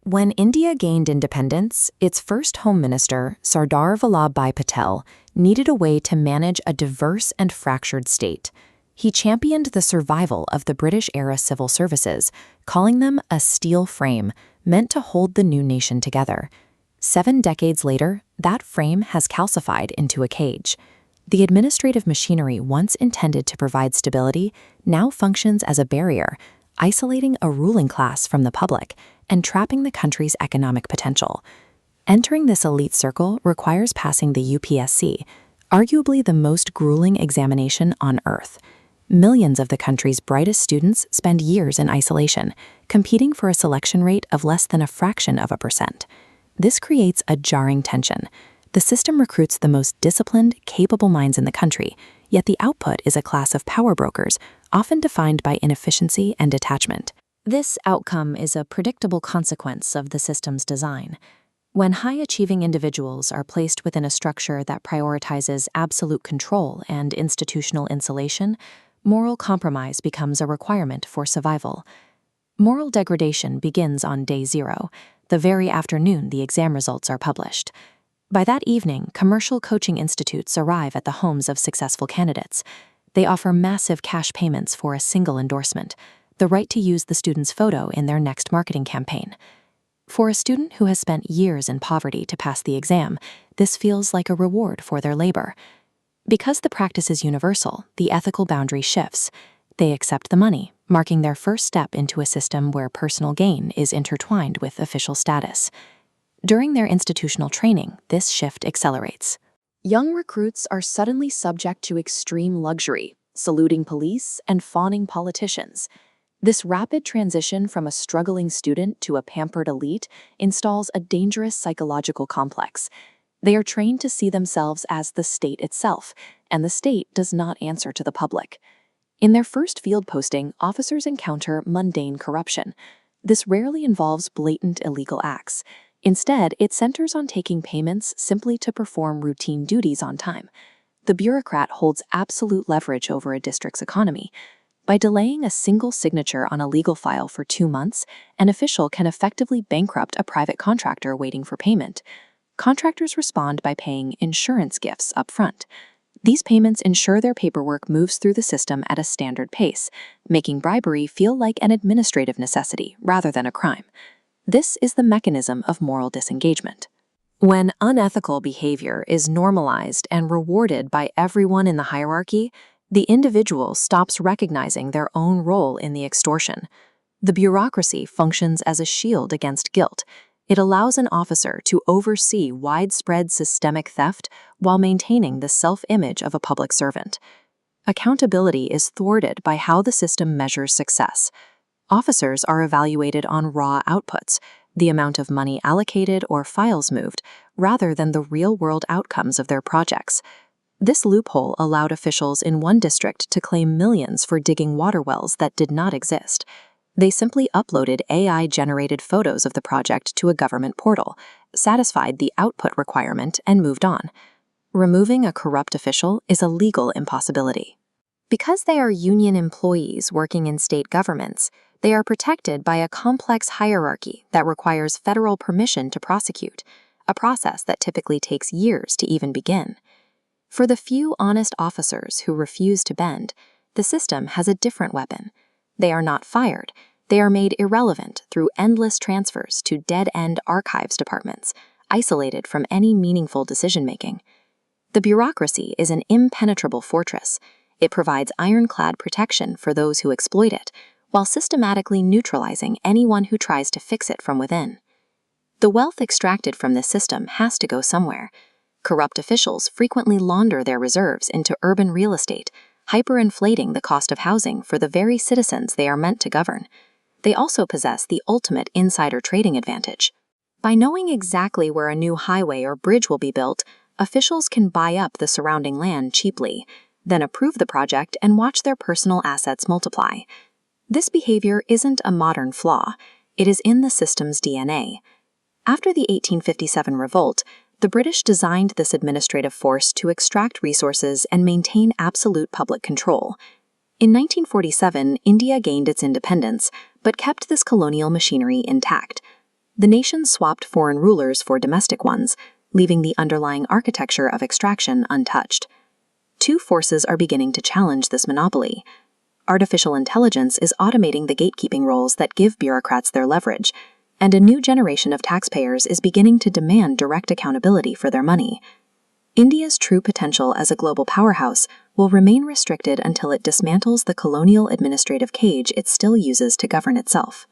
When India gained independence, its first Home Minister, Sardar Vallabhbhai Patel, needed a way to manage a diverse and fractured state. He championed the survival of the British-era civil services, calling them a steel frame meant to hold the new nation together. 7 decades later, that frame has calcified into a cage. The administrative machinery once intended to provide stability now functions as a barrier, isolating a ruling class from the public and trapping the country's economic potential. Entering this elite circle requires passing the UPSC, arguably the most grueling examination on Earth. Millions of the country's brightest students spend years in isolation, competing for a selection rate of less than a fraction of a percent. This creates a jarring tension. The system recruits the most disciplined, capable minds in the country, yet the output is a class of power brokers, often defined by inefficiency and detachment. This outcome is a predictable consequence of the system's design. When high-achieving individuals are placed within a structure that prioritizes absolute control and institutional insulation, moral compromise becomes a requirement for survival. Moral degradation begins on day 0, the very afternoon the exam results are published. By that evening, commercial coaching institutes arrive at the homes of successful candidates. They offer massive cash payments for a single endorsement, the right to use the student's photo in their next marketing campaign. For a student who has spent years in poverty to pass the exam, this feels like a reward for their labor. Because the practice is universal, the ethical boundary shifts. They accept the money, marking their first step into a system where personal gain is intertwined with official status. During their institutional training, this shift accelerates. Young recruits are suddenly subject to extreme luxury, saluting police and fawning politicians. This rapid transition from a struggling student to a pampered elite installs a dangerous psychological complex. They are trained to see themselves as the state itself, and the state does not answer to the public. In their first field posting, officers encounter mundane corruption. This rarely involves blatant illegal acts. Instead, it centers on taking payments simply to perform routine duties on time. The bureaucrat holds absolute leverage over a district's economy. By delaying a single signature on a legal file for 2 months, an official can effectively bankrupt a private contractor waiting for payment. Contractors respond by paying insurance gifts up front. These payments ensure their paperwork moves through the system at a standard pace, making bribery feel like an administrative necessity rather than a crime. This is the mechanism of moral disengagement. When unethical behavior is normalized and rewarded by everyone in the hierarchy, the individual stops recognizing their own role in the extortion. The bureaucracy functions as a shield against guilt. It allows an officer to oversee widespread systemic theft while maintaining the self-image of a public servant. Accountability is thwarted by how the system measures success. Officers are evaluated on raw outputs, the amount of money allocated or files moved, rather than the real-world outcomes of their projects. This loophole allowed officials in one district to claim millions for digging water wells that did not exist. They simply uploaded AI-generated photos of the project to a government portal, satisfied the output requirement, and moved on. Removing a corrupt official is a legal impossibility. Because they are union employees working in state governments, they are protected by a complex hierarchy that requires federal permission to prosecute, a process that typically takes years to even begin. For the few honest officers who refuse to bend, the system has a different weapon. They are not fired. They are made irrelevant through endless transfers to dead-end archives departments, isolated from any meaningful decision-making. The bureaucracy is an impenetrable fortress. It provides ironclad protection for those who exploit it, while systematically neutralizing anyone who tries to fix it from within. The wealth extracted from this system has to go somewhere. Corrupt officials frequently launder their reserves into urban real estate, hyperinflating the cost of housing for the very citizens they are meant to govern. They also possess the ultimate insider trading advantage. By knowing exactly where a new highway or bridge will be built, officials can buy up the surrounding land cheaply, then approve the project and watch their personal assets multiply. This behavior isn't a modern flaw. It is in the system's DNA. After the 1857 revolt, the British designed this administrative force to extract resources and maintain absolute public control. In 1947, India gained its independence, but kept this colonial machinery intact. The nation swapped foreign rulers for domestic ones, leaving the underlying architecture of extraction untouched. Two forces are beginning to challenge this monopoly. Artificial intelligence is automating the gatekeeping roles that give bureaucrats their leverage, and a new generation of taxpayers is beginning to demand direct accountability for their money. India's true potential as a global powerhouse will remain restricted until it dismantles the colonial administrative cage it still uses to govern itself.